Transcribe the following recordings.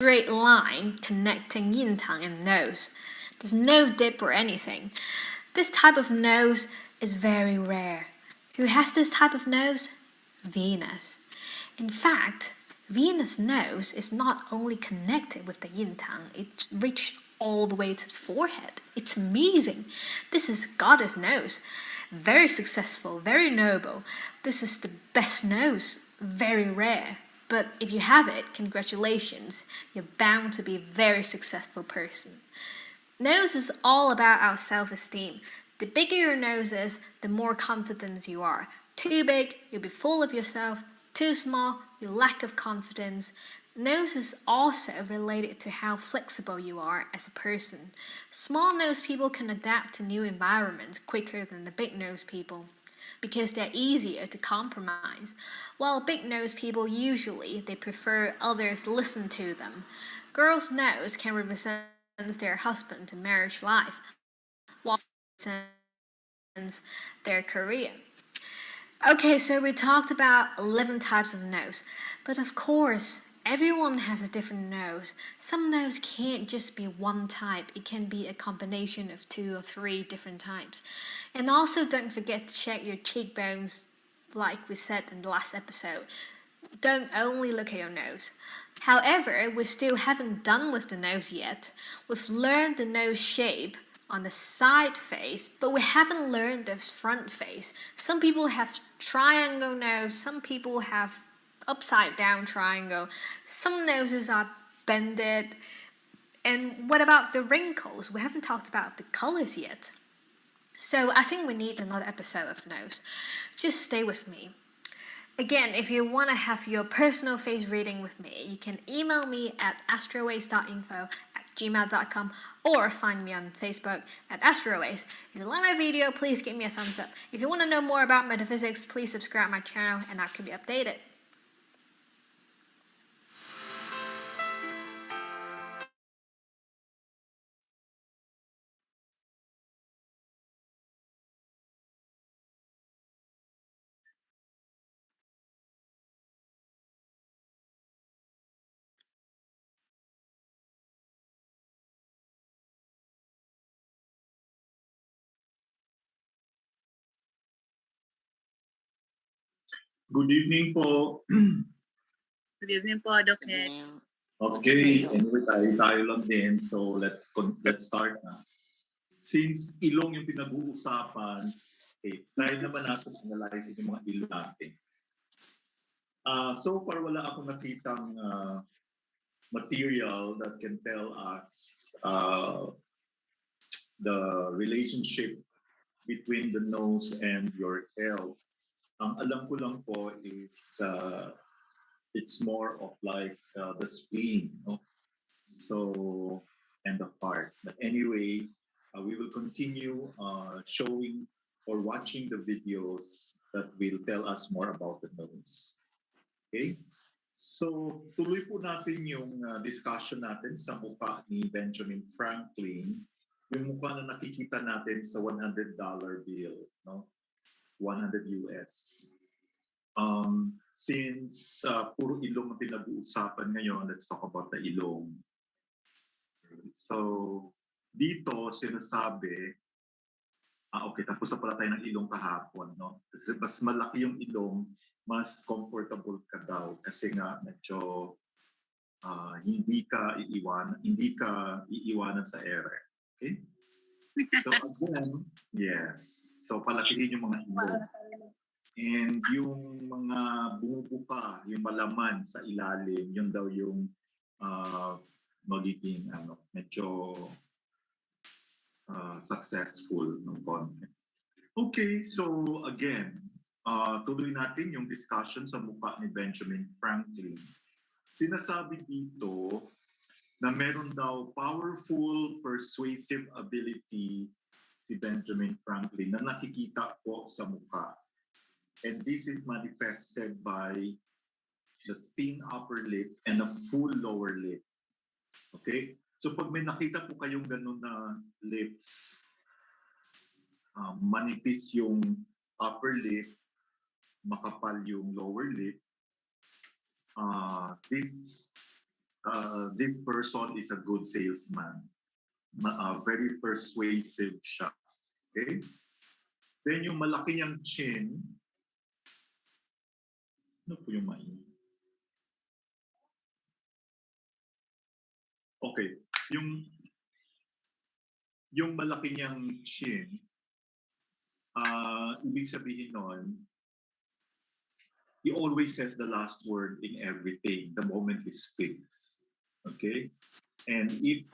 straight line connecting yin tang and nose. There's no dip or anything. This type of nose is very rare. Who has this type of nose? Venus. In fact, Venus' nose is not only connected with the yin tang, it reaches all the way to the forehead. It's amazing. This is goddess nose. Very successful, very noble. This is the best nose. Very rare. But if you have it, congratulations. You're bound to be a very successful person. Nose is all about our self-esteem. The bigger your nose is, the more confident you are. Too big, you'll be full of yourself. Too small, you lack of confidence. Nose is also related to how flexible you are as a person. Small nose people can adapt to new environments quicker than the big nose people because they're easier to compromise. While big nose people usually they prefer others listen to them. Girls' nose can represent their husband in marriage life, while represents their career. Okay, so we talked about 11 types of nose, but of course, everyone has a different nose. Some nose can't just be one type, it can be a combination of 2 or 3 different types. And also, don't forget to check your cheekbones, like we said in the last episode. Don't only look at your nose. However, we still haven't done with the nose yet. We've learned the nose shape on the side face, but we haven't learned the front face. Some people have triangle nose, some people have upside down triangle, some noses are bended. And what about the wrinkles? We haven't talked about the colors yet. So I think we need another episode of nose. Just stay with me. Again, if you want to have your personal face reading with me, you can email me at astroways.info@gmail.com or find me on Facebook at Astroways. If you like my video, please give me a thumbs up. If you want to know more about metaphysics, please subscribe my channel and I can be updated. Good evening po. Good evening po, Doc Ed. Okay, anyway tayo lang din. So let's start na. Since ilong yung pinag-uusapan, okay, tayo naman natin analyze yung mga ilong natin. So far wala akong nakitang material that can tell us the relationship between the nose and your health. Ang alam ko lang po is it's more of like the spleen, no? So, and the heart. But anyway, we will continue showing or watching the videos that will tell us more about the nose. Okay? So, tuloy po natin yung discussion natin sa mukha ni Benjamin Franklin, yung mukha na nakikita natin sa $100 bill, no? 100 US. Since puro ilong ang pinag-uusapan ngayon, let's talk about the ilong. So, dito sinasabi, okay, tapos na pala tayo ng ilong kahapon, no? Kasi mas malaki yung ilong, mas comfortable ka daw kasi nga medyo hindi ka iiwanan sa ere. Okay? So again, yes. So palakihin yung mga ilong. And yung mga bumubuka, yung malaman sa ilalim, yun daw yung magiging medyo successful ng content. Okay, so again, tuloy natin yung discussion sa mukha ni Benjamin Franklin. Sinasabi dito na meron daw powerful persuasive ability si Benjamin Franklin na nakikita po sa mukha. And this is manifested by the thin upper lip and a full lower lip. Okay? So pag may nakita po kayong ganun na lips, manipis yung upper lip, makapal yung lower lip, this this person is a good salesman. Very persuasive siya. Okay? Then yung malaki niyang chin, ano po yung main? Okay, yung malaki niyang chin, ibig sabihin nun, he always says the last word in everything the moment he speaks. Okay? And if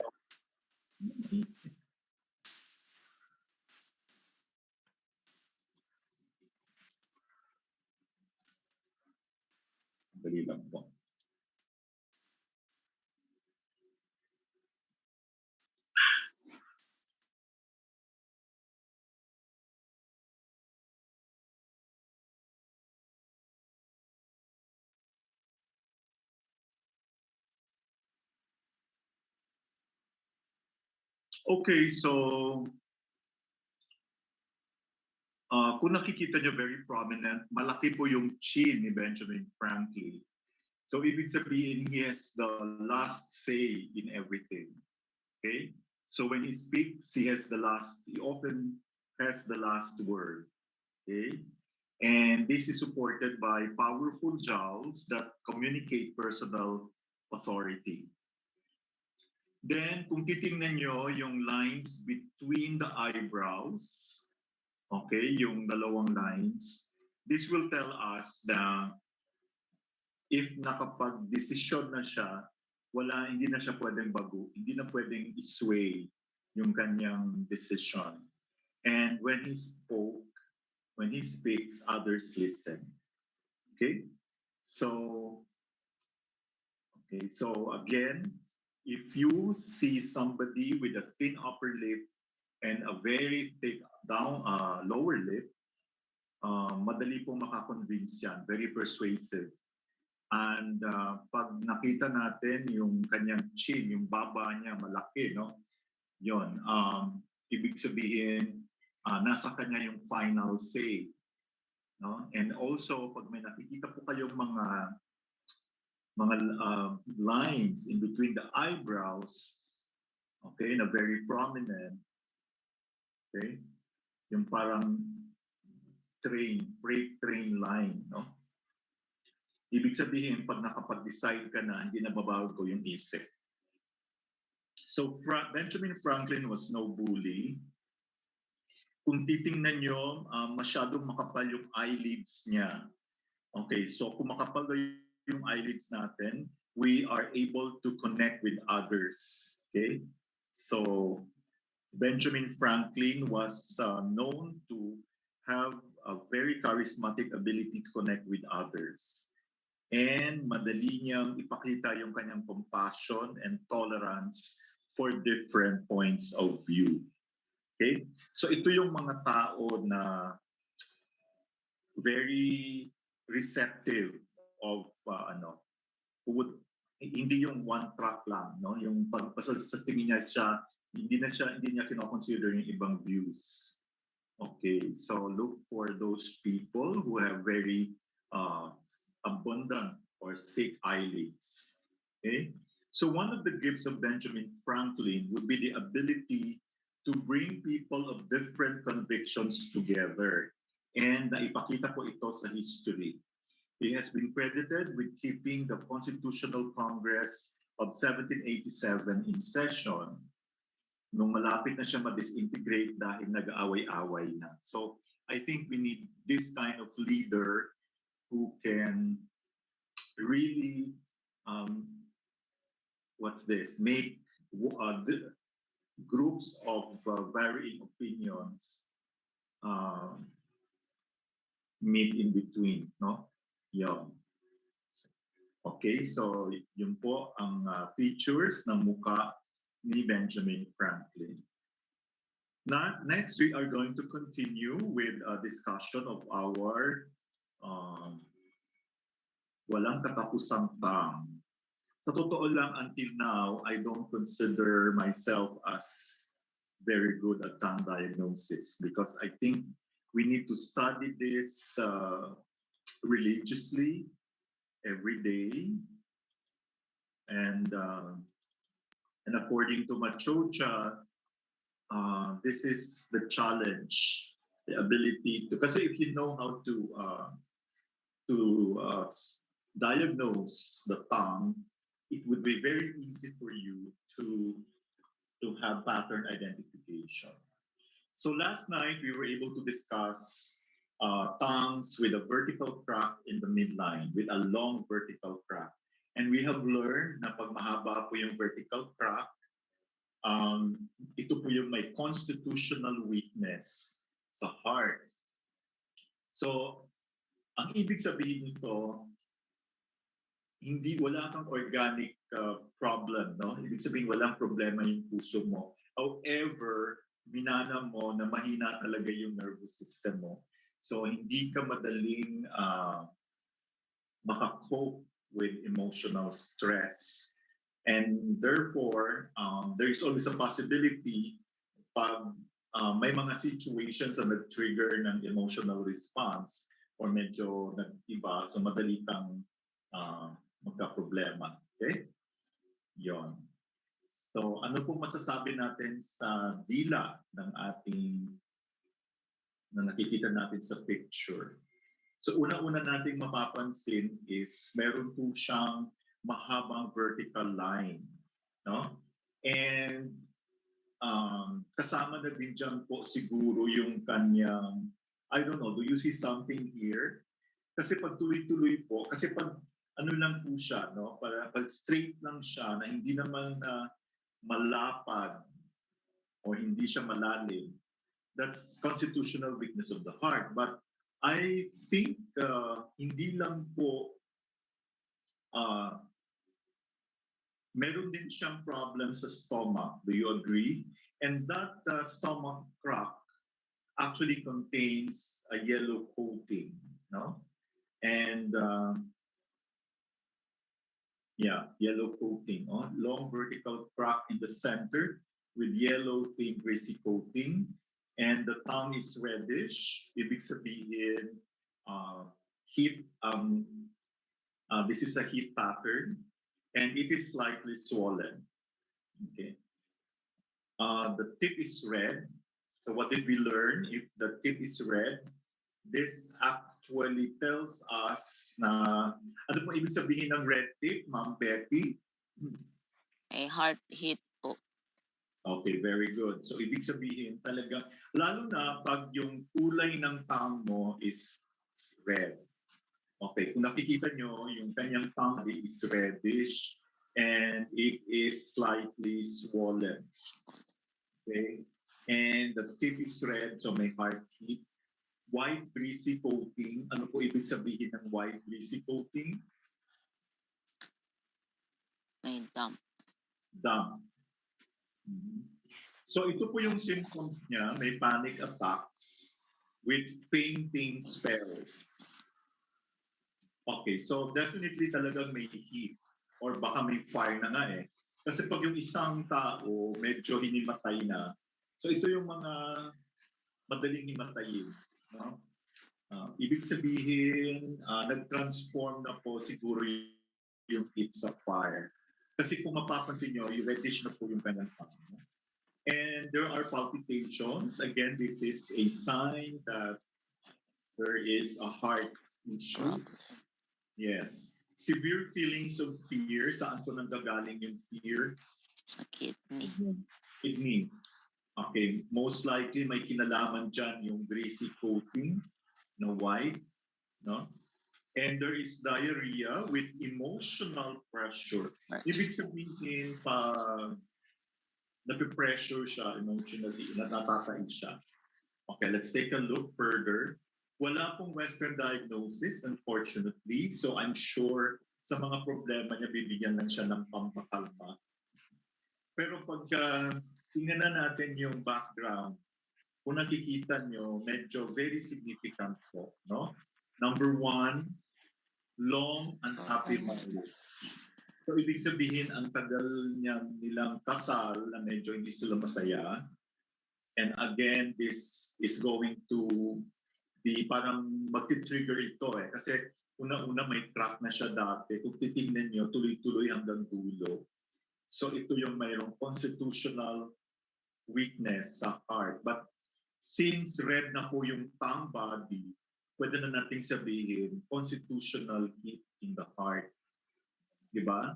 dali lang po. Okay, so kung nakikita nyo very prominent, malaki po yung chin ni Benjamin Franklin. So ibig sabihin, he has the last say in everything. Okay? So when he speaks, he often has the last word. Okay? And this is supported by powerful jowls that communicate personal authority. Then, kung titingnan nyo yung lines between the eyebrows, okay, yung dalawang lines, this will tell us na if nakapag-desisyon na siya, hindi na siya pwedeng bago, hindi na pwedeng isway yung kanyang decision. And when he speaks, others listen. Okay? So again, if you see somebody with a thin upper lip and a very thick lower lip, madali pong makakonvince yan, very persuasive. And pag nakita natin yung kanyang chin, yung baba niya malaki, no? Yon, ibig sabihin, nasa kanya yung final say. No? And also, pag may nakikita po kayong mga lines in between the eyebrows, okay, na very prominent, okay, yung parang freight train line, no? Ibig sabihin, pag nakapag-decide ka na, hindi na babago yung isip. So Benjamin Franklin was no bully. Kung titingnan nyo, masyadong makapal yung eyelids niya. Okay, so kung makapal yung eyelids natin, we are able to connect with others. Okay, so Benjamin Franklin was known to have a very charismatic ability to connect with others. And madali niyang ipakita yung kanyang compassion and tolerance for different points of view. Okay? So ito yung mga tao na very receptive of hindi yung one track lang, no? Yung sa tingin niya hindi niya kino-consider yung ibang views. Okay, so look for those people who have very abundant or thick eyelids. Okay, so one of the gifts of Benjamin Franklin would be the ability to bring people of different convictions together. And naipakita po ito sa history. He has been credited with keeping the Constitutional Congress of 1787 in session nung malapit na siya ma-disintegrate dahil nag-aaway-away na. So I think we need this kind of leader who can really, make groups of varying opinions meet in between, no? Yun. Okay, so yun po ang features ng mukha ni Benjamin Franklin. Next, we are going to continue with a discussion of our walang katapusang tang. Sa totoo lang, until now, I don't consider myself as very good at tongue diagnosis because I think we need to study this religiously every day. And according to Machocha, this is the challenge, the ability to, kasi if you know how to diagnose the tongue, it would be very easy for you to have pattern identification. So last night we were able to discuss tongues with a vertical crack in the midline, with a long vertical crack. And we have learned na pag mahaba po yung vertical crack, ito po yung may constitutional weakness sa heart. So, ang ibig sabihin nito, wala kang organic problem, no? Ibig sabihin walang problema yung puso mo. However, minana mo na mahina talaga yung nervous system mo. So, hindi ka madaling makakope with emotional stress. And therefore, there is always a possibility pag may mga situations na nag-trigger ng emotional response or medyo nag-iba, so madali kang magka-problema. Okay? Yon. So, ano po masasabi natin sa dila ng ating na nakikita natin sa picture? So, una-una nating mapapansin is meron po siyang mahabang vertical line, no? And kasama na din dyan po siguro yung kanyang, I don't know, do you see something here? Kasi pag tuloy-tuloy po, kasi pag ano lang po siya, no? Pag straight lang siya na hindi naman malapad o hindi siya malalim, that's constitutional weakness of the heart. But I think hindi lang po meron din siyang problem sa stomach. Do you agree? And that stomach crack actually contains a yellow coating, no? And yellow coating. Oh? Long vertical crack in the center with yellow thin greasy coating. And the tongue is reddish. Ibig sabihin, heat, this is a heat pattern. And it is slightly swollen. Okay. The tip is red. So what did we learn? If the tip is red, this actually tells us na, ano po ibig sabihin ng red tip, Ma'am Betty? A heart hit po. Okay, very good. So ibig sabihin talaga, lalo na pag yung kulay ng tongue mo is red. Okay, kung nakikita nyo, yung kanyang tongue is reddish and it is slightly swollen. Okay, and the tip is red, so may heart hit. White greasy coating. Ano po ibig sabihin ng white greasy coating? May dump. Dump. So ito po yung symptoms niya, may panic attacks with fainting spells. Okay, so definitely talagang may heat or baka may fire na nga eh. Kasi pag yung isang tao medyo hinimatay na, so ito yung mga madaling himatayin. No? Ibig sabihin, nag-transform na po siguro yung heat sa fire. Kasi kung mapapansin nyo, yung reddish na po yung kanyang tongue. No? And there are palpitations. Again, this is a sign that there is a heart issue. Yes. Severe feelings of fear. Saan po nanggagaling yung fear? Sa kidney. Kidney. Okay. Most likely may kinalaman dyan yung greasy coating na white. No? And there is diarrhea with emotional pressure. Ibig sabihin, pag napipressure siya emotionally, natatatay siya. Okay, let's take a look further. Wala pong Western diagnosis, unfortunately. So I'm sure sa mga problema niya, bibigyan lang siya ng pampakalma. Pero pagka tingnan na natin yung background, kung nakikita nyo, medyo very significant po. No? Number one, long unhappy marriage. So ibig sabihin, ang tagal nilang kasal na medyo hindi sila masaya. And again, this is going to be parang mag-trigger ito eh. Kasi Una-una may track na siya dati. Kung titingnan nyo, tuloy-tuloy hanggang dulo. So ito yung mayroong constitutional weakness sa heart. But since red na po yung tongue body, pwede na nating sabihin constitutional heat in the heart. Diba?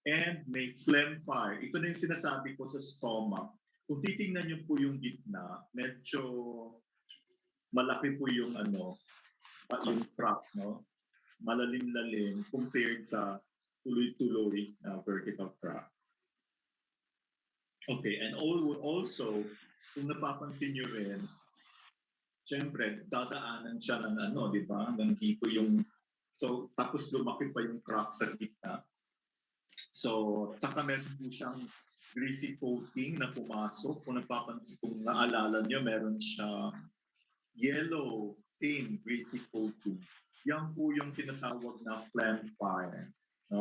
And may phlegm fire. Ito na yung sinasabi ko sa stomach. Kung titingnan nyo po yung gitna, medyo malaki po yung yung crack, no? Malalim-lalim compared sa tuloy-tuloy na vertical crack. Okay, and also, kung napapansin nyo rin, syempre, dadaanan siya ng di ba? Hanggang dito yung, so, tapos lumaki pa yung crack sa gitna. So, saka meron po siyang greasy coating na pumasok. Kung napapansin, kung naalala nyo, meron siya yellow, thin, greasy coating. Yan po yung tinatawag na phlegm fire. No?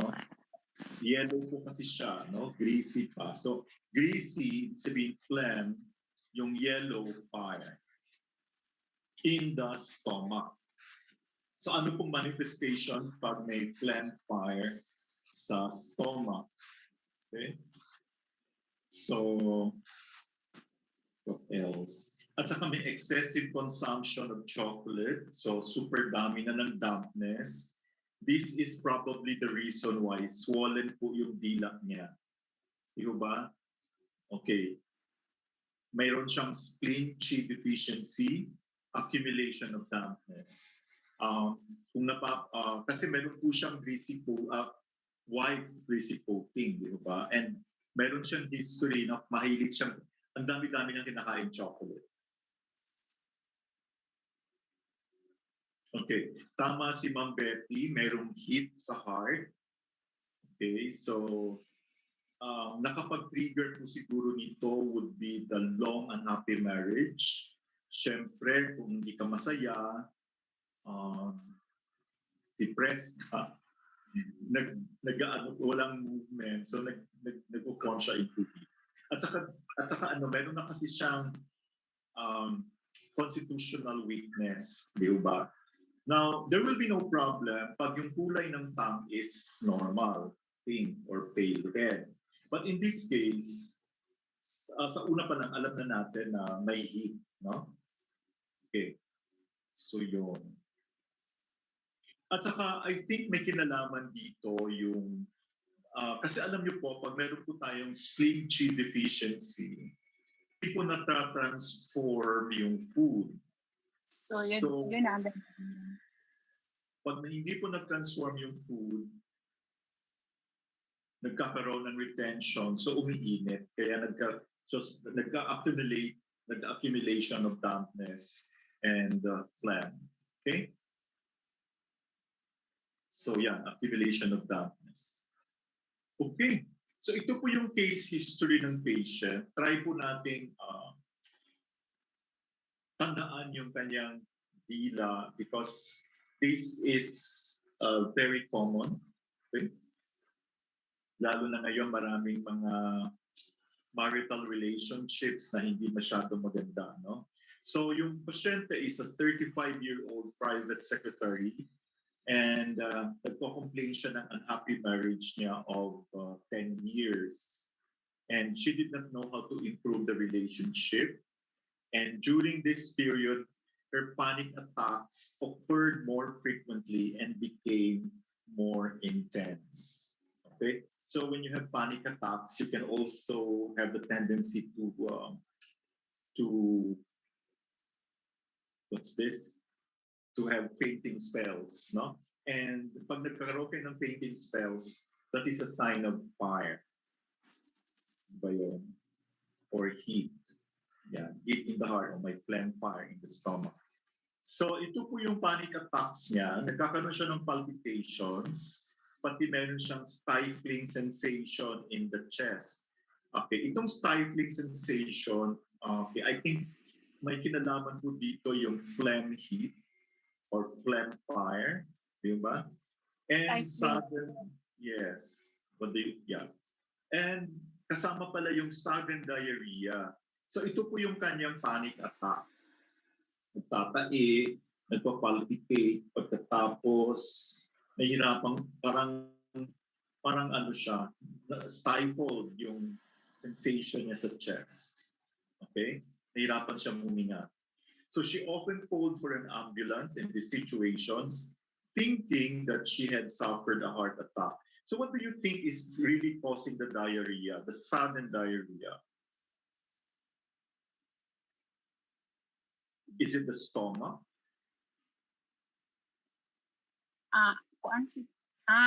Yellow po kasi siya, no? Greasy pa. So, greasy, sabihin phlegm, yung yellow fire in the stomach. So, ano pong manifestation pag may phlegm fire sa stomach? Okay? So, what else? At saka may excessive consumption of chocolate. So, super dami na ng dampness. This is probably the reason why swollen po yung dila niya. Di ba? Okay. Mayroon siyang spleen chi deficiency, accumulation of dampness. Kasi meron po siyang white greasy coating, di ba? And meron siyang history na mahilig siyang, ang dami-dami niyang kinakain chocolate. Okay, tama si Ma'am Betty, merong heat sa heart. Okay, so nakapag-trigger po siguro nito would be the long unhappy marriage. Siyempre, kung hindi ka masaya, depressed ka, walang movement, so nag-form siya into heat. At saka meron na kasi siyang constitutional weakness, di ba? Now, there will be no problem pag yung kulay ng tongue is normal, pink or pale red. But in this case, sa una pa lang, alam na natin na may heat, no? Okay. So, yun. At saka, I think may kinalaman dito yung, kasi alam niyo po, pag meron po tayong spleen chi deficiency, hindi po na-transform yung food. So, yun na. Pag hindi po na-transform yung food, nagkakaroon ng retention, so umiinit. Kaya nagka-accumulation of dampness and phlegm. Okay? So yan, accumulation of dampness. Okay. So ito po yung case history ng patient. Try po natin tandaan yung kanyang dila because this is very common. Okay? Lalo na ngayon maraming mga marital relationships na hindi masyado maganda. No? So yung pasyente is a 35-year-old private secretary and nagko-complain siya ng unhappy marriage niya of 10 years. And she did not know how to improve the relationship. And during this period, her panic attacks occurred more frequently and became more intense. Okay, so when you have panic attacks, you can also have the tendency to what's this? To have fainting spells, no? And pag nagkaroon kayo ng fainting spells, that is a sign of fire. Ba yun? Or heat. Yeah, heat in the heart or may phlegm fire in the stomach. So ito po yung panic attacks niya. Nagkakaroon siya ng palpitations, pati meron siyang stifling sensation in the chest. Okay, itong stifling sensation, okay, I think may kinalaman po dito yung phlegm heat or phlegm fire, di ba? And sudden, yes, yeah. And kasama pala yung sudden diarrhea. So ito po yung kanyang panic attack. Nagtatai, nagpapalpitate, pagkatapos nahihirapang parang ano siya, stifled yung sensation niya sa chest. Okay? Nahirapan siya huminga. So she often called for an ambulance in these situations, thinking that she had suffered a heart attack. So what do you think is really causing the diarrhea, the sudden diarrhea? Is it the stomach?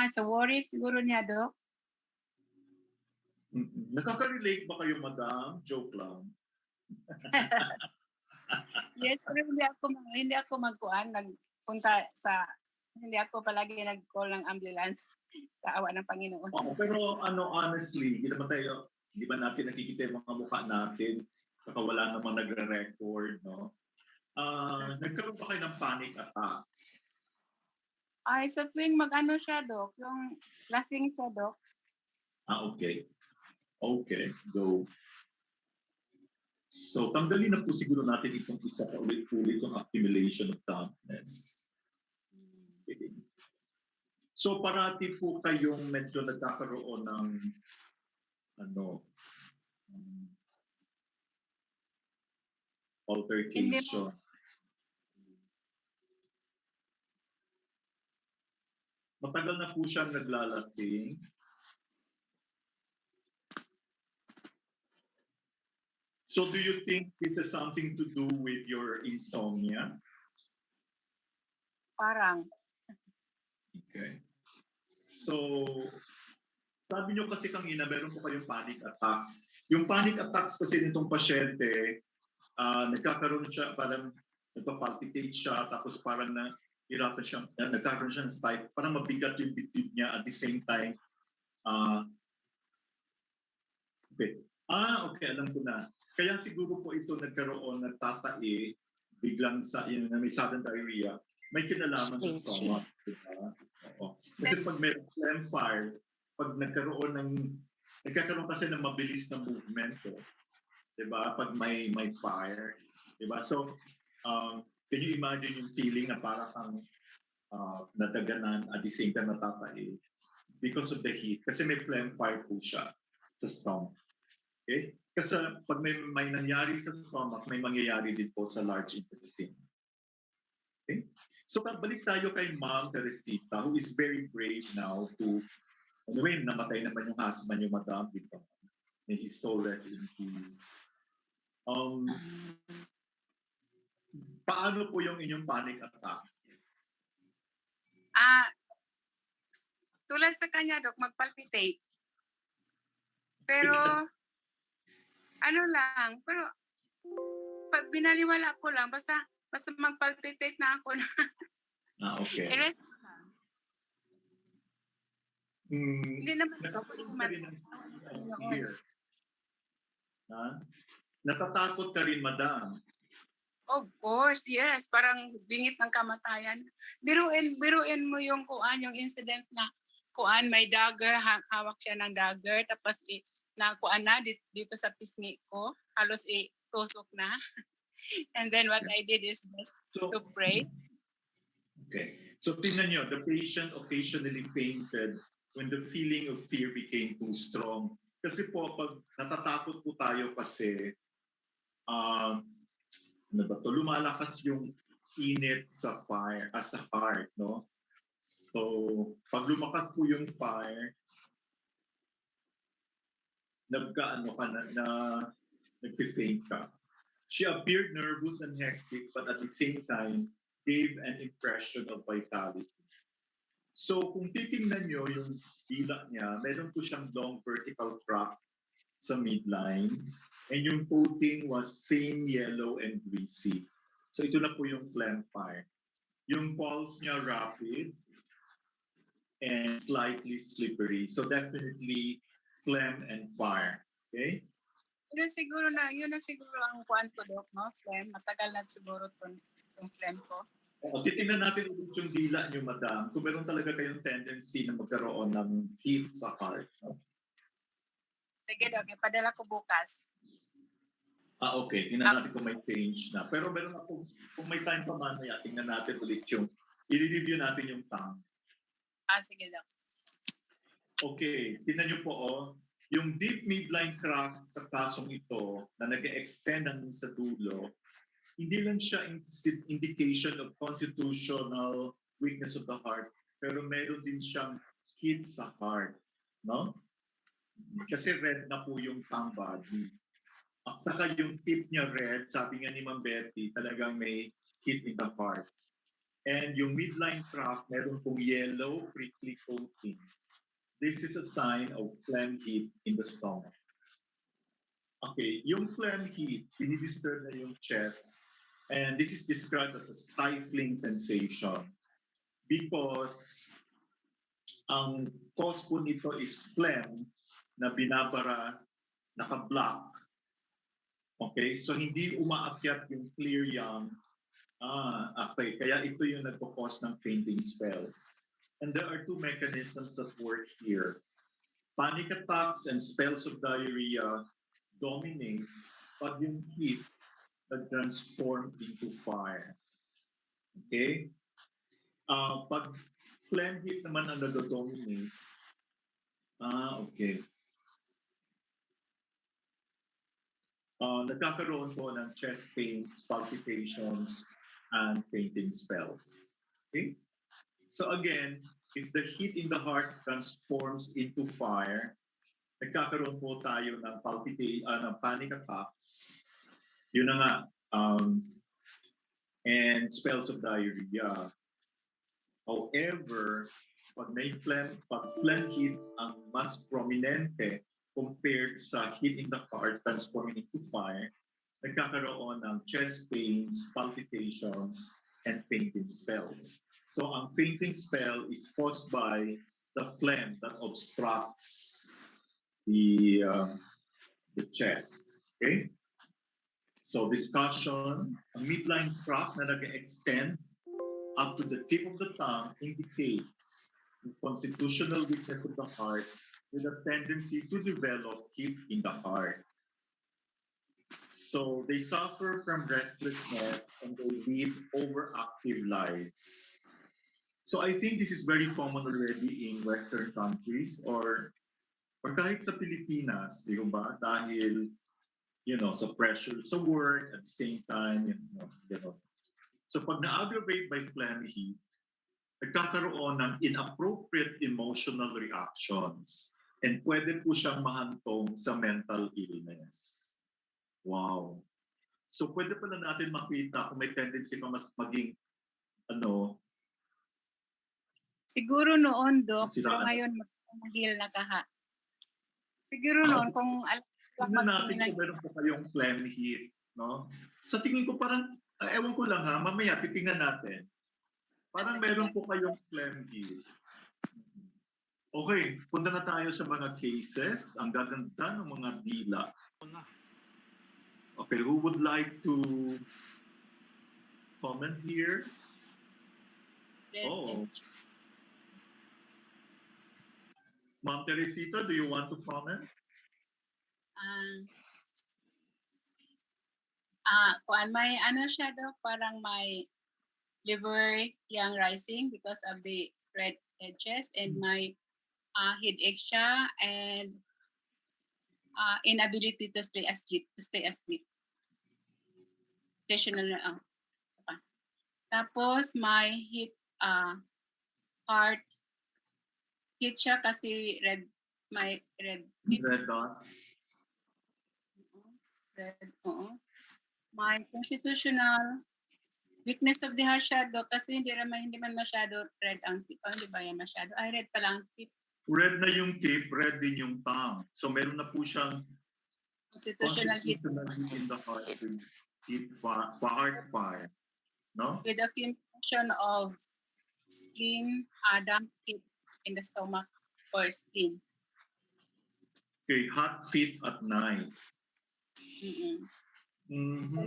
Sa worry siguro niya, Dok. Nakaka-relate ba kayo, madam? Joke lang. Yes, pero hindi ako hindi ako palagi nag-call ng ambulance sa awa ng Panginoon. Oh, pero honestly, di ba natin nakikita yung mga mukha natin, saka wala namang nagre-record, no? Nagkaroon pa kayo ng panic attacks? Ay, sa tuwing siya, Dok, yung lasing siya, Dok. Okay. Okay, go. So, tanggalin na po siguro natin itong isa pa ulit-ulit yung accumulation of dampness. Okay. So, parati po kayong medyo nagkakaroon ng altercation. Matagal na po siyang naglalasing. So do you think this has something to do with your insomnia? Parang. Okay. So, sabi niyo kasi kanina, meron po kayong panic attacks. Yung panic attacks kasi nitong pasyente, nagkakaroon siya, parang nagpapalpitate siya, tapos parang nahirapan siya, nagkakaroon siya ng stifle, parang mabigat yung dibdib niya at the same time. Okay. Okay, alam ko na. Kaya siguro po ito nagkaroon, nagtatae, biglang may sudden diarrhea, may kinalaman sa stomach. Diba? Oo. Kasi pag may phlegm fire, pag nagkakaroon kasi ng mabilis na movement, diba? Pag may fire, diba? So, can you imagine yung feeling na parang kang nadaganan at the same time natatae because of the heat? Kasi may phlegm fire po siya sa stomach. Okay? Kasi pag may nangyari sa stomach, may mangyayari din po sa large intestine. Okay? So balik tayo kay Ma'am Teresita, who is very brave now to, anyway, namatay naman yung husband yung madam, di ba? May his soul rest in peace. Paano po yung inyong panic attacks? Tulad sa kanya, Dok, magpalpitate. Pero, pero pag binaliwala ko lang, basta magpalpitate na ako na. Okay. Hindi naman natatakot ka rin natatakot ka rin, madam? Of course, yes. Parang bingit ng kamatayan. Biruin mo yung yung incident na may dagger, hawak siya ng dagger, tapos dito sa pisngi ko, halos tusok na. And then what I did is just to pray. Okay. So tingnan nyo, the patient occasionally fainted when the feeling of fear became too strong. Kasi po, pag natatakot po tayo kasi, lumalakas yung init sa fire, sa heart, no? So, pag lumakas po yung fire, nagpe-faint ka. She appeared nervous and hectic, but at the same time, gave an impression of vitality. So, kung titingnan nyo yung dila niya, meron po siyang long vertical tract sa midline, and yung coating was thin, yellow, and greasy. So, ito na po yung phlegm fire. Yung pulse niya rapid and slightly slippery. So, definitely phlegm and fire. Okay? Yun na siguro ang kwanto, Dok, no? Phlegm. Matagal na siguro itong phlegm ko. Titingnan natin ulit yung dila niyo, madam. Kung meron talaga kayong tendency na magkaroon ng heat sa heart. No? Sige, Dok. Ipadala ko bukas. Okay. Tingnan natin kung may change na. Pero meron ako, kung may time pa mamaya, tingnan natin ulit yung, i-review natin yung tongue. Sige daw. Okay, tingnan niyo po, yung deep midline crack sa kasong ito na nag-extend hanggang sa dulo, hindi lang siya indication of constitutional weakness of the heart, pero meron din siyang hit sa heart, no? Kasi red na po yung tongue body. At saka yung tip niya red, sabi nga ni Ma'am Betty, talagang may hit in the heart. And yung midline crack, meron pong yellow prickly coating. This is a sign of phlegm heat in the stomach. Okay, yung phlegm heat, dinidisturb na yung chest, and this is described as a stifling sensation because ang cause po nito is phlegm na binabara, naka-block. Okay, so hindi umaakyat yung clear yang. Okay, kaya ito yung nagpo-cause ng fainting spells. And there are two mechanisms at work here. Panic attacks and spells of diarrhea dominate pag yung heat nag-transform into fire. Okay? Pag phlegm heat naman ang nag-dominate, okay. Nagkakaroon po ng chest pains, palpitations, and fainting spells. Okay? So again, if the heat in the heart transforms into fire, nagkakaroon po tayo ng ng panic attacks. Yun na nga, and spells of diarrhea. However, pag phlegm heat ang mas prominente compared sa heat in the heart transforming into fire, nagkakaroon ng chest pains, palpitations, and fainting spells. So ang fainting spell is caused by the phlegm that obstructs the chest. Okay? So discussion, a midline crack na nag-extend up to the tip of the tongue indicates the constitutional weakness of the heart with a tendency to develop heat in the heart. So they suffer from restlessness and they lead overactive lives. So I think this is very common already in Western countries or kahit sa Pilipinas, di ba? Dahil, sa pressure sa work at the same time, So pag na-aggravate by phlegm heat, nagkakaroon ng inappropriate emotional reactions and pwede po siyang mahantong sa mental illness. Wow. So pwede pala natin makita kung may tendency pa mas maging Siguro noon, Doc, pero Siraan. ngayon mag-heal na kaha. Siguro noon, kung alam tingnan natin kung meron po kayong phlegm heat, no? Sa tingin ko parang, ewan ko lang ha, mamaya titingnan natin. Parang meron po kayong phlegm heat. Okay, punta na tayo sa mga cases. Ang gaganda ng mga dila. Okay, who would like to comment here? Ma'am Teresita, do you want to comment? May siya daw, parang may liver yang rising because of the red edges and my headache siya and inability to stay asleep. Occasional Tapos may heart hit siya kasi red dots. My constitutional weakness of the heart shadow kasi hindi man masyado red ang tip. Hindi ba yan masyado? Red pala ang tip. Red na yung tip, red din yung tongue. So meron na po siyang constitutional heat in the heart with heart fire. No? With accumulation of spleen, damp heat in the stomach or spleen. Okay, hot feet at night. So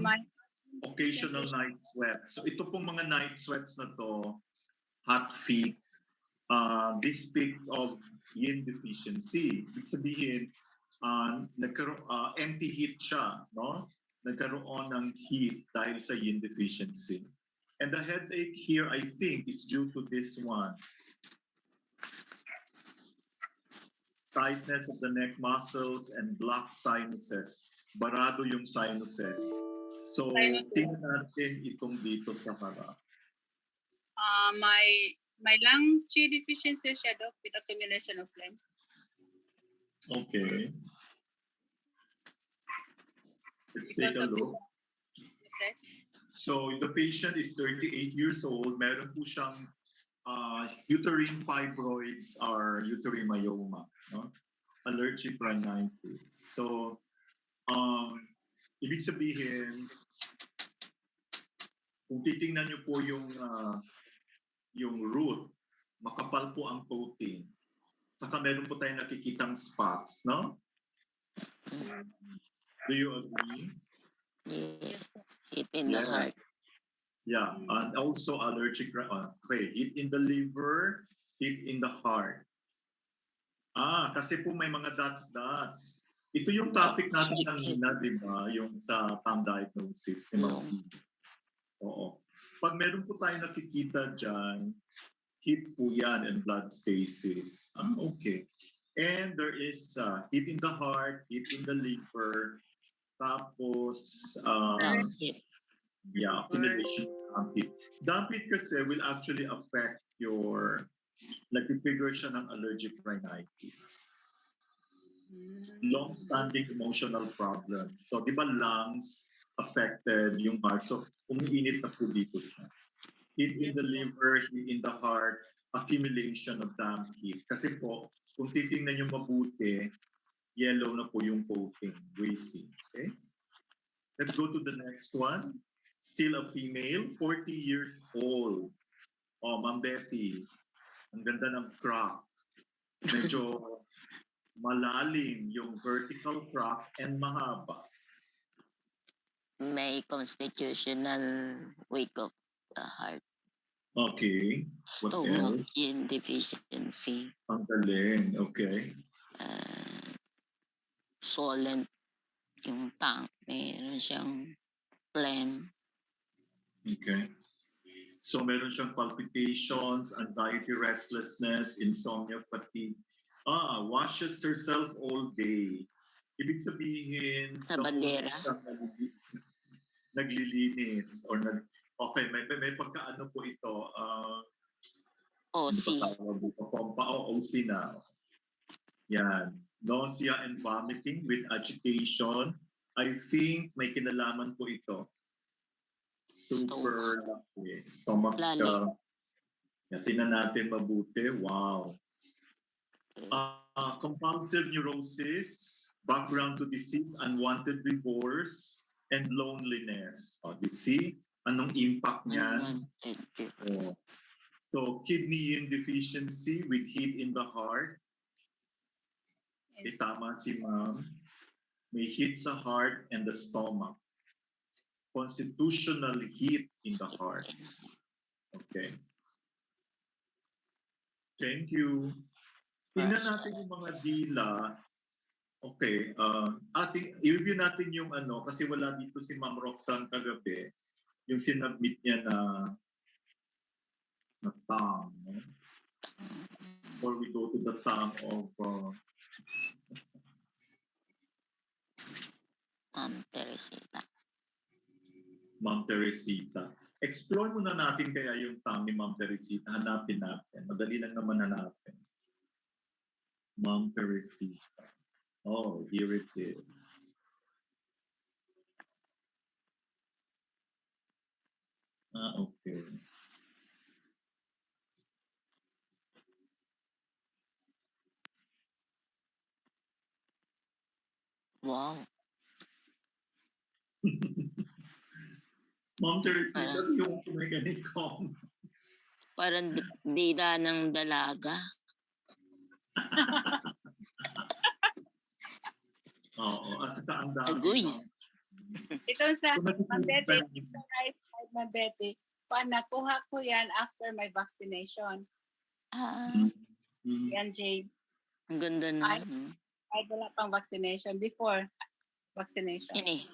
occasional night sweats. So ito pong mga night sweats na to, hot feet, this speaks of yin deficiency. Ibig sabihin, empty heat siya, no? nagkaroon ng heat dahil sa yin deficiency. And the headache here, I think, is due to this one. Tightness of the neck muscles and blocked sinuses. Barado yung sinuses. So, tingnan natin itong dito sa harap. My lung chi deficiency siya, Doc, with accumulation of phlegm. Okay. Let's take Because a of look. Yes. So, the patient is 38 years old. Meron po siyang uterine fibroids or uterine myoma. No? Allergic rhinitis. So, ibig sabihin, kung titingnan niyo po yung root, makapal po ang coating. Saka meron po tayong nakikitang spots, no? Do you agree? Yes. Hit in the heart. Yeah, and also allergic, heat in the liver, heat in the heart. Kasi po may mga dots. Ito yung topic natin kanina, di ba? Yung sa tongue diagnosis. Oo. Pag meron po tayo nakikita dyan, heat po yan and blood stasis. Okay. And there is heat in the heart, heat in the liver, tapos, accumulation of heat. Damp heat kasi will actually affect your, nag-trigger siya ng allergic rhinitis. Long-standing emotional problem. So, di ba lungs affected yung heart? So, umiinit na po dito siya. Heat in the liver, heat in the heart, accumulation of damp heat. Kasi po, kung titingnan nyo mabuti, yellow na po yung coating, greasy. Okay? Let's go to the next one. Still a female, 40 years old. Ma'am Betty, ang ganda ng crack. Medyo malalim yung vertical crack and mahaba. May constitutional wake of the heart. Okay. What Stomach else? yin deficiency. Ang galing. Okay. Swollen yung tongue. Meron siyang phlegm. Okay. So meron siyang palpitations, anxiety, restlessness, insomnia, fatigue. Washes herself all day. Ibig sabihin, Sa bandera. Naglilinis or okay, may pagkaano po ito. OC. OC na. Yan. Nausea and vomiting with agitation. I think may kinalaman po ito. Super stomach. Tingnan natin mabuti. Wow. Compulsive neurosis, background to disease, unwanted divorce, and loneliness. You see? Anong impact niyan? So, kidney yin deficiency with heat in the heart. Tama si ma'am. May heat sa heart and the stomach. Constitutional heat in the heart. Okay. Thank you. Tingnan natin yung mga dila. Okay. I-review natin yung kasi wala dito si Ma'am Roxanne kagabi. Yung sinubmit niya na tongue. Before we go to the tongue of Ma'am Teresita. Explore muna natin kaya yung tongue ni Ma'am Teresita. Hanapin natin. Madali lang naman hanapin. Ma'am Teresita. Oh, here it is. Okay. Wow. Ma'am Teresita, yung kumagani ko. Parang dila ng dalaga. Oo, at saka ang dami. Agoy. Ito sa Mabete, sa right side Mabete, nakuha ko yan after my vaccination. Yan, Jade. Ang ganda na. Ay, wala pang vaccination. Before vaccination. Ini.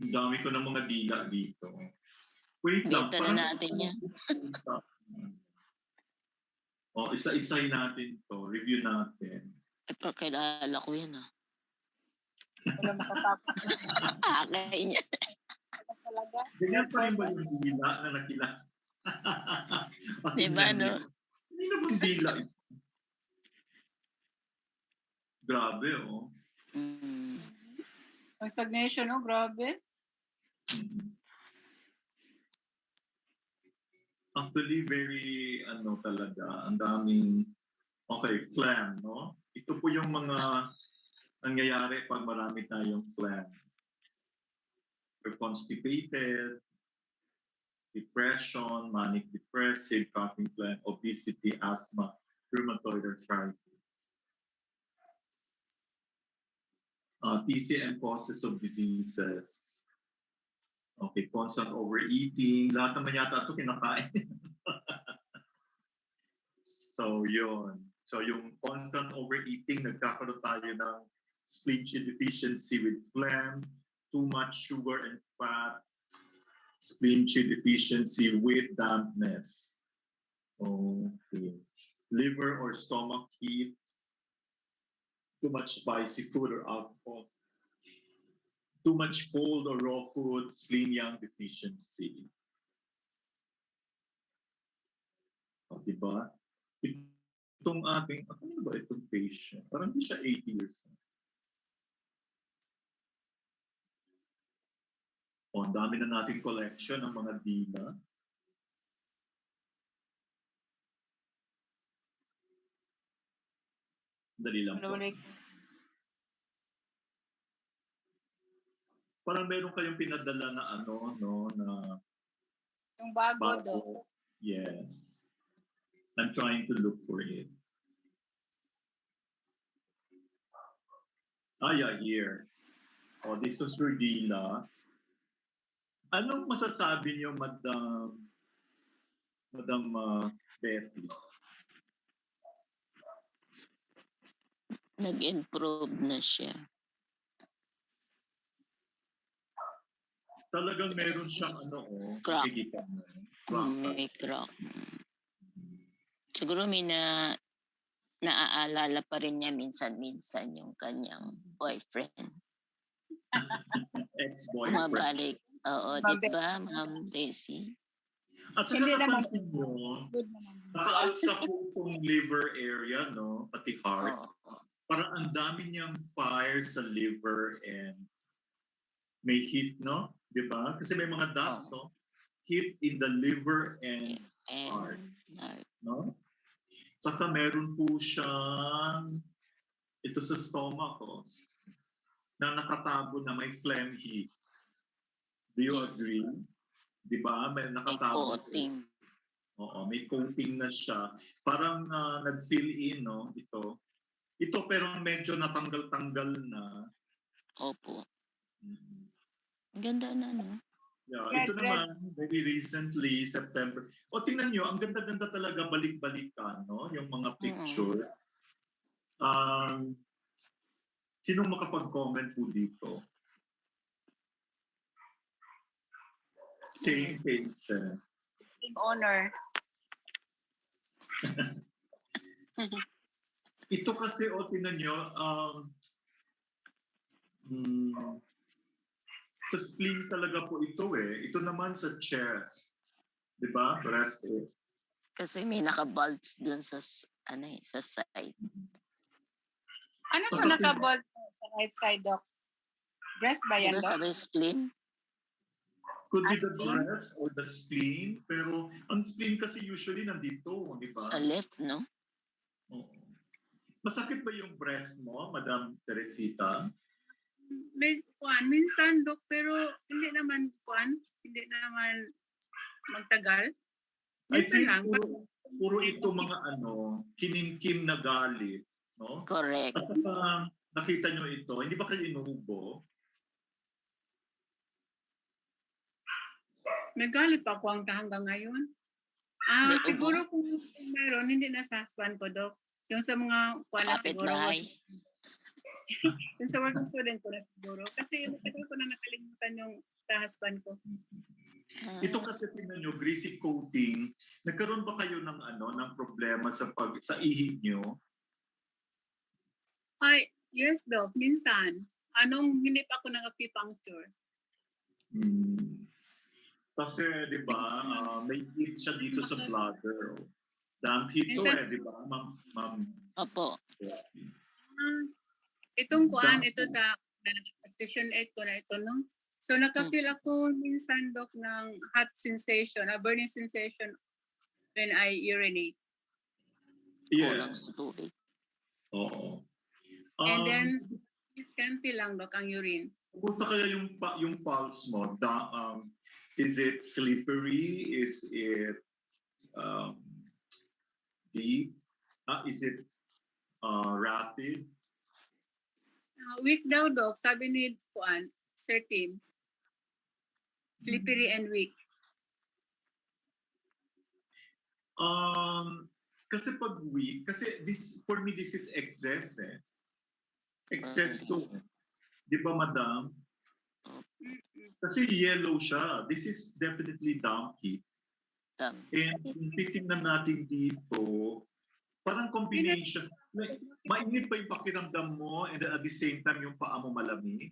Ang dami ko ng mga dila dito. Wait lang, Beta parang... na natin yan. Isa-isay natin to. Review natin. Ay, pakilala ko yan ah. Wala makatapos Akay niya. talaga. Ganyan pa rin ba yung dila na nakilala? Diba, no? Hindi naman dila. Grabe, oh. Mm. Ang stagnation, no? Grabe. Actually, very, talaga, ang daming, okay, phlegm, no? Ito po yung mga nangyayari pag marami tayong phlegm. We're constipated, depression, manic depressive, coughing phlegm, obesity, asthma, rheumatoid arthritis. TCM causes of diseases. Okay, constant overeating. Lahat naman yata ito kinakain. So, yun. So, yung constant overeating, nagkakaroon tayo ng spleen deficiency with phlegm, too much sugar and fat, spleen deficiency with dampness. Okay. Liver or stomach heat, too much spicy food or alcohol, too much cold or raw food, spleen yang deficiency. O, diba? Itong ating, ano ba itong patient? Parang hindi siya 80 years old. O, ang dami na nating collection ng mga dila. Dali lang po. Parang meron kayong pinadala na Yung bago do. Yes. I'm trying to look for it. Yeah, here. Oh, this was for Dela. Anong masasabi niyo, Madam Betty? Nag-improve na siya. Talagang meron siyang Crack. nakikita mo. May crack. Siguro may naaalala pa rin niya minsan-minsan yung kanyang boyfriend. Ex-boyfriend. Bumabalik. Oo, di ba, Ma'am Daisy? At saka Hindi naman. napansin mo, sa putong liver area, no, pati heart, parang ang dami niyang fire sa liver and may heat, no? Di ba? Kasi may mga dots, no? Heat in the liver and heart. No? Saka meron po siyang, ito sa stomach, na nakatago na may phlegm heat. Do you agree? Di ba? May nakatago. Coating. Oo, may coating na siya. Parang nag-fill in, no? Ito pero medyo natanggal-tanggal na. Opo. Ang ganda na, no? Yeah, ito naman, very recently, September. Tingnan nyo, ang ganda-ganda talaga balik-balikan, no? Yung mga picture. Sinong makapag-comment po dito? Same face. Same honor. Ito kasi, tingnan nyo, sa spleen talaga po ito eh. Ito naman sa chest. Di ba? Breast. Kasi may naka-bulge dun sa side. Ano to naka-bolt sa right side, Doc? Breast ba yan, Diba Doc? sa spleen? Could be the breast or the spleen. Pero ang spleen kasi usually nandito. Di ba? Sa left, no? Oo. Masakit ba yung breast mo, Madam Teresita? Minsan, Doc, pero hindi naman magtagal. Minsan lang. Puro ito mga kinimkim na galit, no? Correct. At saka nakita nyo ito, hindi ba kayo inuubo? Nagalit pa ako hanggang ngayon. Siguro kung meron, hindi na sa husband ko, Doc. Yung sa mga kuwan na siguro. Kapit-bahay. Yung sa mga student ko na siguro. Kasi matagal ko na nakalimutan yung sa husband ko. Ito kasi tingnan nyo, greasy coating, nagkaroon ba kayo ng ng problema sa ihi nyo? Ay, yes, Doc. Minsan. Hindi pa ako nag-acupuncture. Kasi, di ba, may heat siya dito sa bladder. Damp heat to Minsan- di ba, ma'am? Opo. Itong kuan, ito sa session 8 ko na ito, no? So, nakafeel ako minsan, Doc, ng hot sensation, a burning sensation when I urinate. Kulang Yes. sa tubig. Oo. And then, scanty lang, Doc, ang urine. Kung sa kaya yung pulse mo, is it slippery? Is it deep? Is it rapid? Weak daw, Doc. Sabi ni kuan, Sir Tim. Slippery and weak. Kasi pag weak, kasi for me this is excess Excess to. Di ba, madam? Kasi yellow siya. This is definitely damp heat. And kung titingnan natin dito, parang combination. Mainit pa yung pakiramdam mo and at the same time yung paa mo malamig?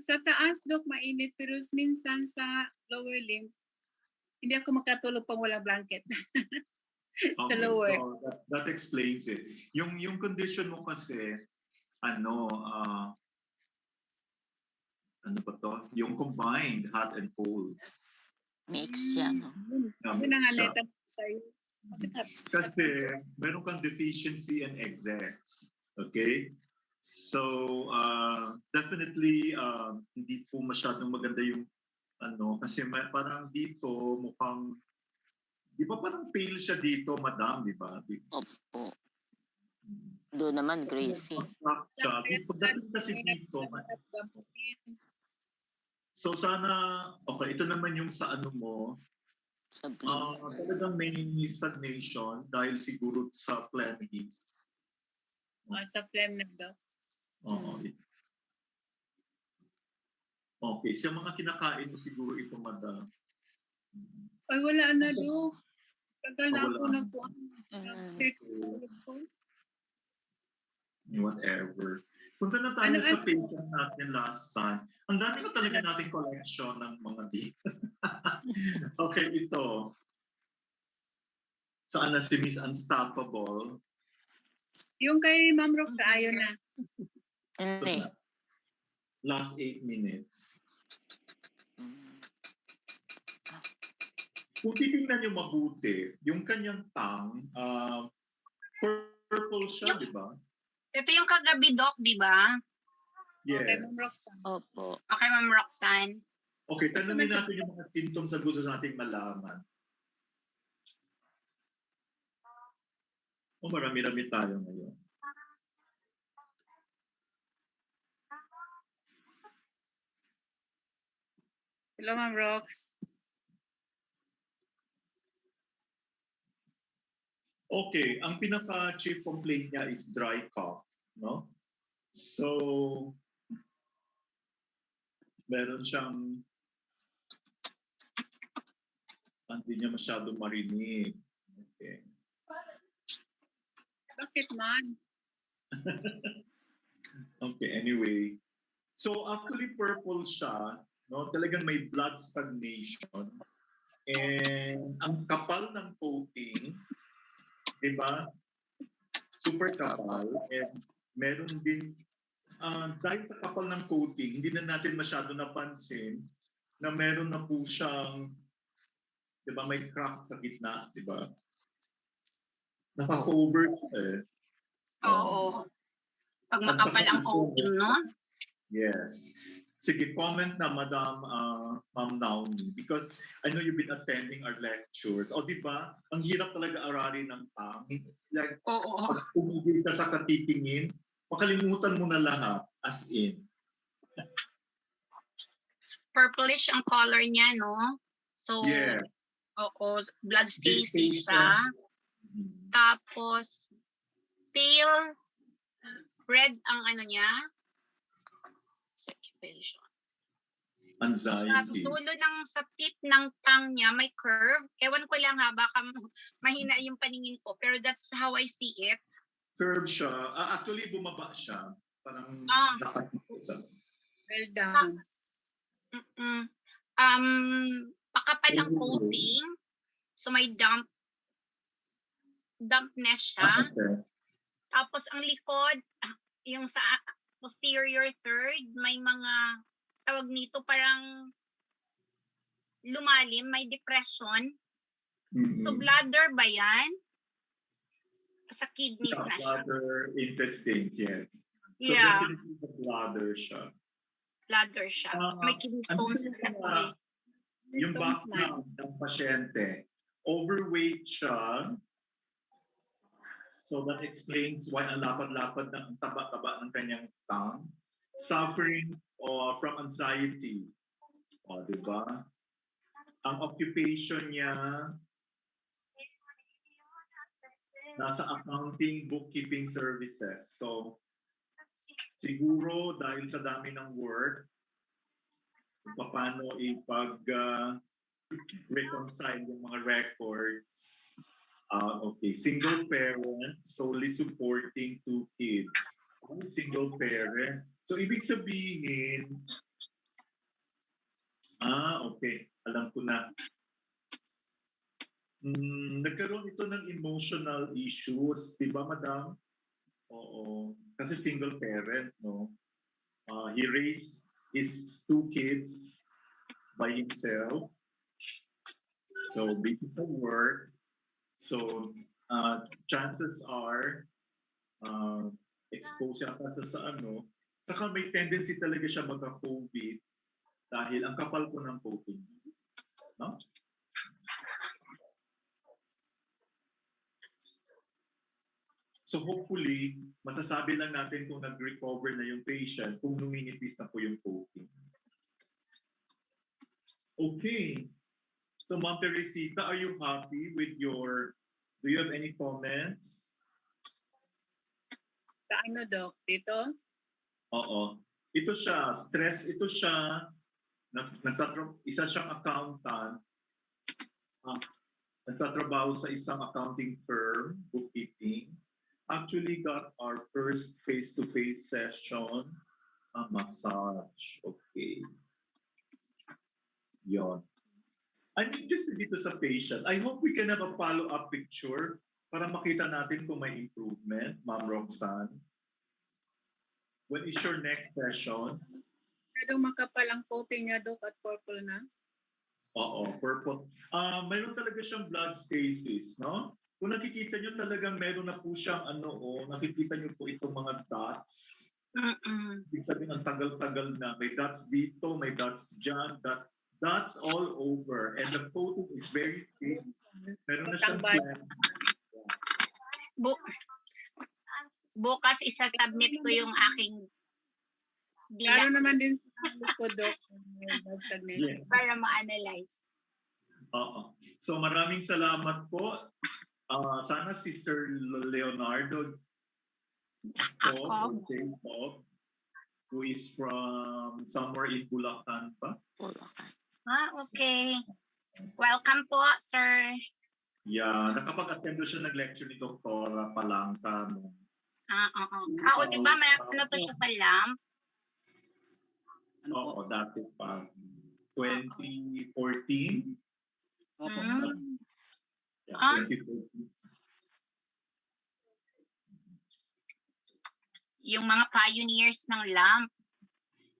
Sa taas, Dok, mainit. Pero minsan sa lower limb, hindi ako makatulog pang walang blanket. Sa lower. So that explains it. Yung condition mo kasi, ano ba to? Yung combined hot and cold. Mix siya, no? Yun ang halitan sa'yo. Kasi meron kang deficiency and excess. Okay? So, definitely, hindi po masyadong maganda yung kasi parang dito mukhang, di ba parang pale siya dito, madam, di ba? Opo. Doon naman, greasy. Pagdating kasi dito, so sana, okay, ito naman yung sa mo, Sa bleed. talagang may stagnation dahil siguro sa phlegm. Sa phlegm na daw. Oo. Okay, sa mga kinakain mo siguro ito, madam. Ay, wala na, Dok. Tagal na ako Wala. nag-stick. Whatever. Punta na tayo sa patient natin last time. Ang dami ko talaga nating collection ng mga data. Okay, ito. Saan na si Miss Unstoppable? Yung kay Ma'am Rox, ayaw na. Last 8 minutes. Kung titingnan nyo mabuti, yung kanyang tongue, purple siya, di ba? Ito yung kagabi, Doc, di ba? Yes. Okay, Ma'am Roxanne. Opo. Okay, Ma'am Roxanne. Okay, tanungin natin yung mga symptoms na gusto nating malaman. Marami-rami tayo ngayon. Hello, Ma'am Rox. Okay, ang pinaka-chief complaint niya is dry cough, no? So, meron siyang hindi niya masyado marinig. Okay. Bakit man? Okay, anyway. So, actually purple siya, no? Talagang may blood stagnation. And ang kapal ng coating, di ba? Super kapal. And meron din, dahil sa kapal ng coating, hindi na natin masyado napansin na meron na po siyang, di ba, may crack sa gitna, di ba? Naka-cover siya Oo. Pag makapal ang coating, no? Yes. Sige, comment na, Ma'am Naomi, because I know you've been attending our lectures. O, di ba? Ang hirap talaga aralin ng tongue. Like, Oo. pag tumigil ka sa katitingin, makalimutan mo na lahat, as in. Purplish ang color niya, no? So, Yeah. oo, blood stacy siya. Tapos, pale red ang ano niya. Circulation. Sa Anxiety. dulo sa tip ng tongue niya, may curve. Ewan ko lang ha, baka mahina yung paningin ko. Pero that's how I see it. Curve siya. Actually, bumaba siya. Parang nakatipot sa... Well done. Pakapal ang coating. So may dampness siya. Okay. Tapos ang likod, yung sa posterior third, may mga tawag nito parang lumalim, may depression. So bladder ba yan? Sa kidneys na siya. Bladder, intestines, yes. So Yeah, definitely the bladder siya. bladder siya. May kidney stones na. Yung background ng pasyente, overweight siya. So that explains why ang lapad-lapad ng taba-taba ng kanyang tongue. Suffering from anxiety. Di ba? Ang occupation niya, nasa accounting, bookkeeping services. So, siguro dahil sa dami ng work, paano reconcile yung mga records. Okay, single parent, solely supporting 2 kids. Single parent. So, ibig sabihin, okay, alam ko na. Nagkaroon ito ng emotional issues, di ba, madam? Oo. Kasi single parent, no? He raised his 2 kids by himself. So, busy sa work. So, chances are, exposed siya sa ano. Saka may tendency talaga siya magka-COVID dahil ang kapal ko ng COVID. No? So hopefully, masasabi lang natin kung nag-recover na yung patient, kung numinipis na po yung COVID. Okay. So Ma'am Teresita, are you happy with do you have any comments? Sa ano, Doc? Dito? Oo. Ito siya, stress ito siya. Isa siyang accountant. Nagtatrabaho sa isang accounting firm, bookkeeping. Actually got our first face-to-face session, massage. Okay. Yon. I'm interested dito sa patient. I hope we can have a follow-up picture para makita natin kung may improvement, Ma'am Roxanne. When is your next session? Masyadong makapal ang coating niya, Doc, at purple na. Oo, purple. Mayroon talaga siyang blood stasis, no? Kung nakikita nyo talagang meron na po siyang nakikita nyo po itong mga dots. Ibig sabihin, ang tagal-tagal na. May dots dito, may dots dyan, dots all over. And the coating is very thick. Meron na siyang plan. Bukas isa-submit ko yung aking Lalo naman din sa ko, Doc. Yes. Para ma-analyze. Oo. So maraming salamat po. Sana si Sir Leonardo who is from somewhere in Bulacan pa. Okay. Welcome po, sir. Yeah, nakapag-attend siya nag-lecture ni Doktora Palangka. Oo. Di ba may to siya sa LAMP? Oo, dati pa. 2014. Opo. Yeah, 2014. Yung mga pioneers ng LAMP.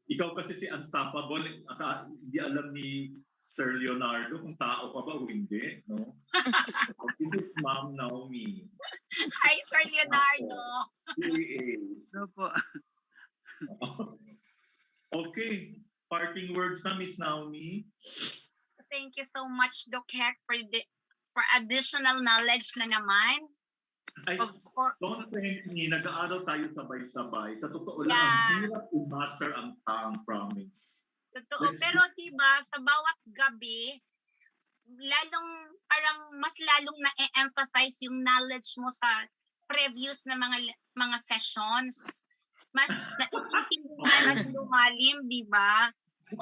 Ikaw kasi si Unstoppable, hindi alam ni Sir Leonardo kung tao ka ba o hindi, no? This is Ma'am Naomi. Hi, Sir Leonardo. Opo. Okay, parting words na, Miss Naomi. Thank you so much, Doc Heck, for additional knowledge na naman. Ay, Of course. don't thank me. Nag-aaral tayo sabay-sabay. Sa totoo lang, Yeah. ang hirap i-master ang tongue, promise. Totoo. Pero diba, sa bawat gabi, mas lalong na-emphasize yung knowledge mo sa previous na mga sessions. mas naiintindihan, mas lumalim, di ba?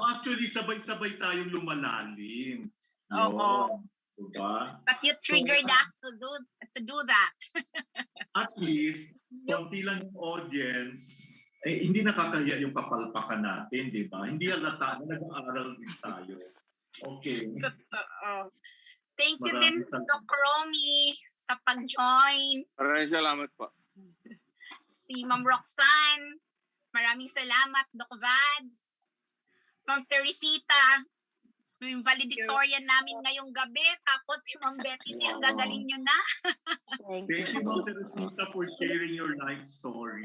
Actually, sabay-sabay tayong lumalalim. Oo. Yun. Diba? But you triggered us to do that. At least, konti lang yung audience, hindi nakakahiya yung kapalpakan natin, di ba? Hindi halata na nag-aaral din tayo. Okay. Totoo. Thank you Maraming din, salamat. Doc Romy, sa pag-join. Maraming salamat po. Si Ma'am Roxanne, maraming salamat, Doc Vads. Ma'am Teresita, yung valedictorian namin ngayong gabi. Tapos si Ma'am Betty, ang gagaling nyo na. Thank you, Ma'am Teresita, for sharing your life story.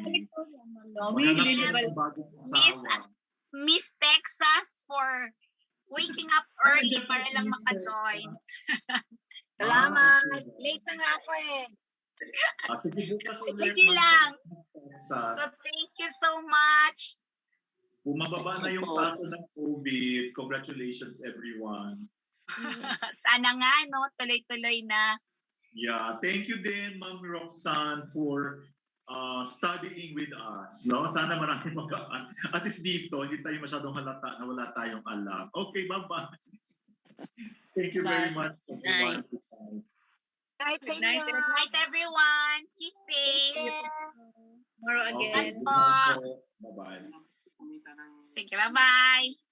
Miss Texas for waking up early para lang maka-join. Salamat. Late na nga ako eh. Sige, bukas ulit. Sige lang. Texas. So thank you so much. Bumababa na yung kaso ng COVID. Congratulations, everyone. Sana nga, no? Tuloy-tuloy na. Yeah, thank you din, Ma'am Roxanne, for studying with us. No? Sana marami magaan. At least dito, hindi tayo masyadong halata na wala tayong alam. Okay, bye-bye. Thank you very much, everyone. Night sa Good night, inyo. Good night, everyone. Keep safe. Tomorrow again. Okay, bye-bye. Sige, bye-bye.